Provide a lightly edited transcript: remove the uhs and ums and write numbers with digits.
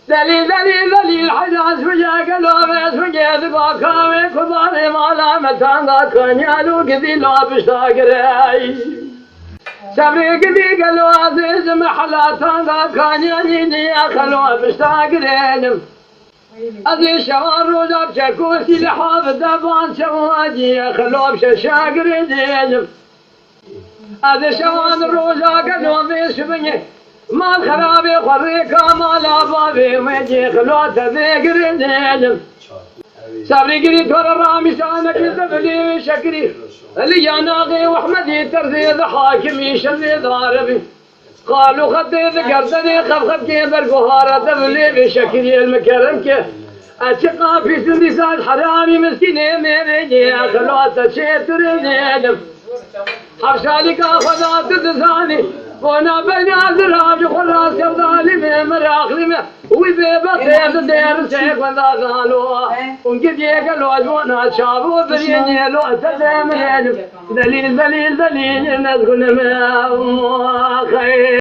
دليل دليل دليل حجاز وجاك لوبس وجيد باكامي كباري مالا متاندا كنيالو قدي لوبش تاقري سبري قدي قلو عزيز محلاتاندا كنياني أخلو بشتاقرين أذي شوار روزا بشكوتي لحاف دبان شواجي أخلو بششاقرين أذي شوان روزا قلو بشبني ما الخرابي خريكا ما لابابي ويجي خلوت ذكر زين صبري قريت ورا الرامي شانك زبلي شكري اللي ناغي واحمدي ترزيد حاكمي شريد عربي قالوا خدي ذكرتني خف كيف القهارة زبلي بشكري المكرم كيف أشقى في سندسات حرامي مسكيني ميريجي خلوت شيتر زين حرشالك أخذات تزاني وانا بين الزراج خلاص يا ظالم مراخلم وذبح يا دير سيف وذا قالوا ونقد يقلوا وانا شافوا بريني لو تزمن دليل دليل دليل نذكر ما خير